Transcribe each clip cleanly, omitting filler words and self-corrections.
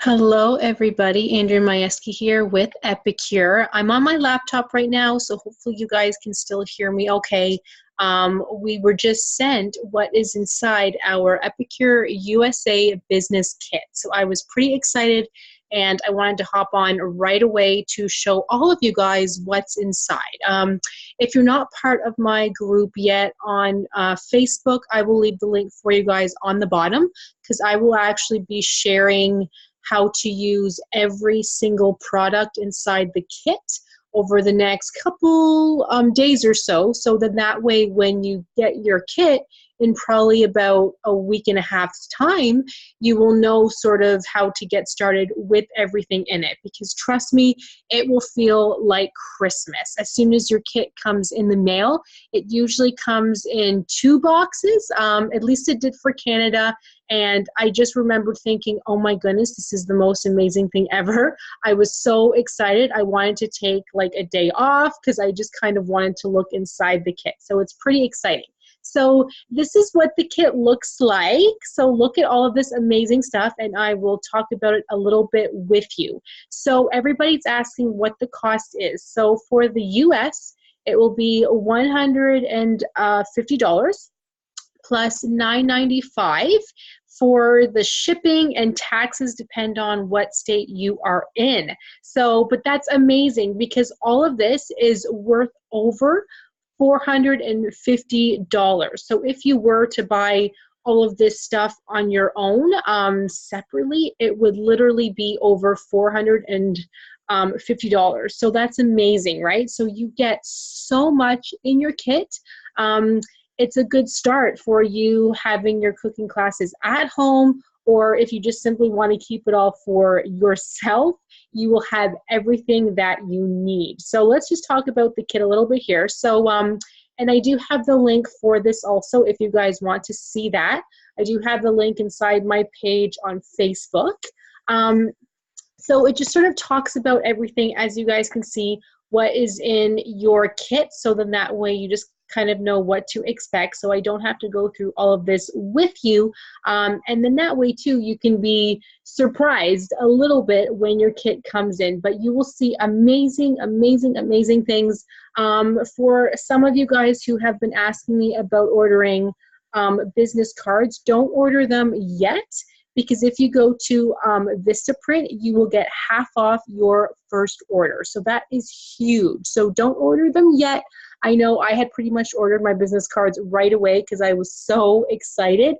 Hello, everybody. Andrea Majewski here with Epicure. I'm on my laptop right now, so hopefully you guys can still hear me okay. We were just sent what is inside our Epicure USA business kit. So I was pretty excited and I wanted to hop on right away to show all of you guys what's inside. If you're not part of my group yet on Facebook, I will leave the link for you guys on the bottom because I will actually be sharing how to use every single product inside the kit over the next couple days or so that way when you get your kit in probably about a week and a half's time, you will know sort of how to get started with everything in it, because trust me, it will feel like Christmas. As soon as your kit comes in the mail, it usually comes in 2 boxes, at least it did for Canada. And I just remembered thinking, oh my goodness, this is the most amazing thing ever. I was so excited. I wanted to take like a day off because I just kind of wanted to look inside the kit. So it's pretty exciting. So this is what the kit looks like. So look at all of this amazing stuff and I will talk about it a little bit with you. So everybody's asking what the cost is. So for the US, it will be $150 plus $9.95 for the shipping, and taxes depend on what state you are in. So, but that's amazing because all of this is worth over $450. So if you were to buy all of this stuff on your own separately, it would literally be over $450. So that's amazing, right? So you get so much in your kit. It's a good start for you having your cooking classes at home, or if you just simply want to keep it all for yourself, you will have everything that you need. So let's just talk about the kit a little bit here. So, and I do have the link for this also if you guys want to see that. I do have the link inside my page on Facebook. So it just sort of talks about everything, as you guys can see, what is in your kit, so then that way you just kind of know what to expect, so I don't have to go through all of this with you. And then that way too, you can be surprised a little bit when your kit comes in, but you will see amazing, amazing, amazing things. For some of you guys who have been asking me about ordering business cards, don't order them yet, because if you go to Vistaprint, you will get half off your first order. So that is huge. So don't order them yet. I know I had pretty much ordered my business cards right away because I was so excited,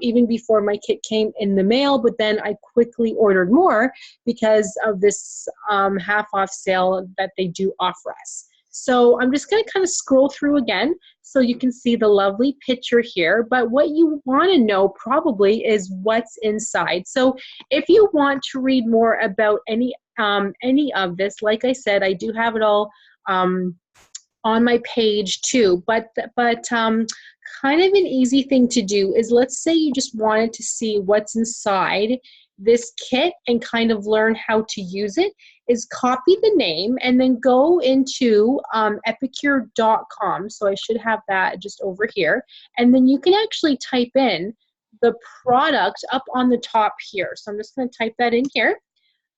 even before my kit came in the mail, but then I quickly ordered more because of this half off sale that they do offer us. So I'm just going to kind of scroll through again so you can see the lovely picture here. But what you want to know probably is what's inside. So if you want to read more about any of this, like I said, I do have it all on my page too. But kind of an easy thing to do is, let's say you just wanted to see what's inside this kit and kind of learn how to use it, is copy the name and then go into epicure.com. So I should have that just over here. And then you can actually type in the product up on the top here. So I'm just going to type that in here.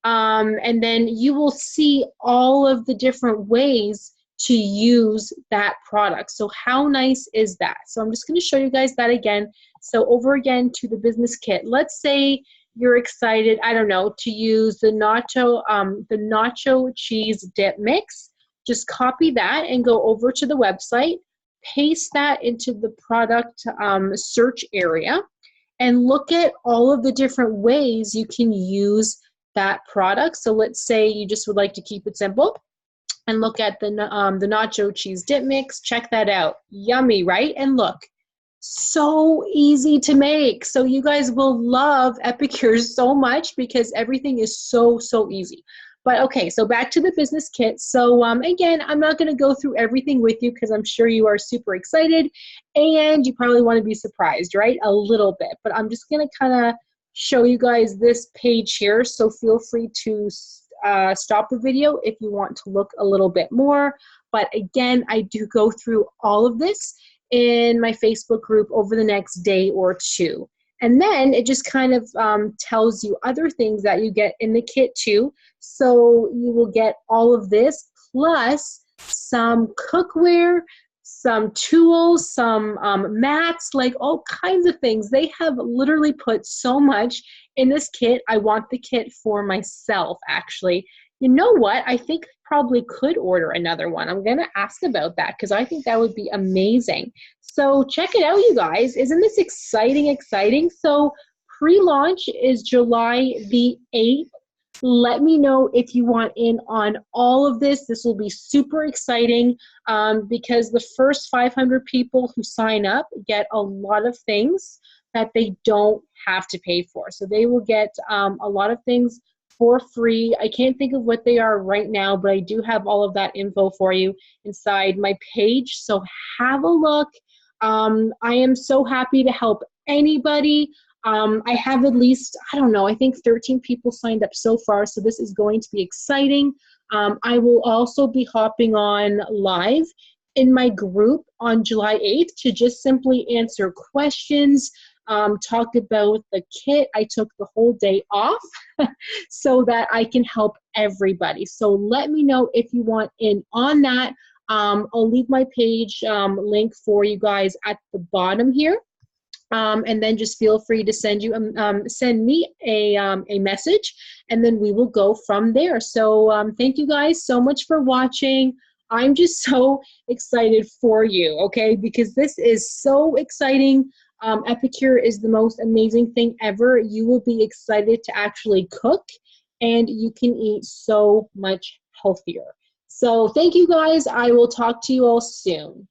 And then you will see all of the different ways to use that product. So how nice is that? So I'm just going to show you guys that again. So over again to the business kit. Let's say you're excited, I don't know, to use the Nacho Cheese Dip mix. Just copy that and go over to the website, paste that into the product search area, and look at all of the different ways you can use that product. So let's say you just would like to keep it simple and look at the Nacho Cheese Dip mix. Check that out. Yummy, right? And look, so easy to make. So you guys will love Epicure so much because everything is so, so easy. But okay, so back to the business kit. So again, I'm not going to go through everything with you because I'm sure you are super excited and you probably want to be surprised, right? A little bit. But I'm just going to kind of show you guys this page here. So feel free to stop the video if you want to look a little bit more. But again, I do go through all of this in my Facebook group over the next day or two. And then it just kind of tells you other things that you get in the kit too. So you will get all of this plus some cookware, some tools, some mats, like all kinds of things. They have literally put so much in this kit. I want the kit for myself, actually. You know what? I think I probably could order another one. I'm going to ask about that because I think that would be amazing. So check it out, you guys. Isn't this exciting, exciting? So pre-launch is July the 8th. Let me know if you want in on all of this. This will be super exciting because the first 500 people who sign up get a lot of things that they don't have to pay for. So they will get a lot of things for free. I can't think of what they are right now, but I do have all of that info for you inside my page. So have a look. I am so happy to help anybody. I have at least, I don't know, I think 13 people signed up so far, so this is going to be exciting. I will also be hopping on live in my group on July 8th to just simply answer questions, talk about the kit. I took the whole day off so that I can help everybody. So let me know if you want in on that. I'll leave my page link for you guys at the bottom here. And then just feel free to send me a message, and then we will go from there. So thank you guys so much for watching. I'm just so excited for you, okay? Because this is so exciting. Epicure is the most amazing thing ever. You will be excited to actually cook, and you can eat so much healthier. So thank you guys. I will talk to you all soon.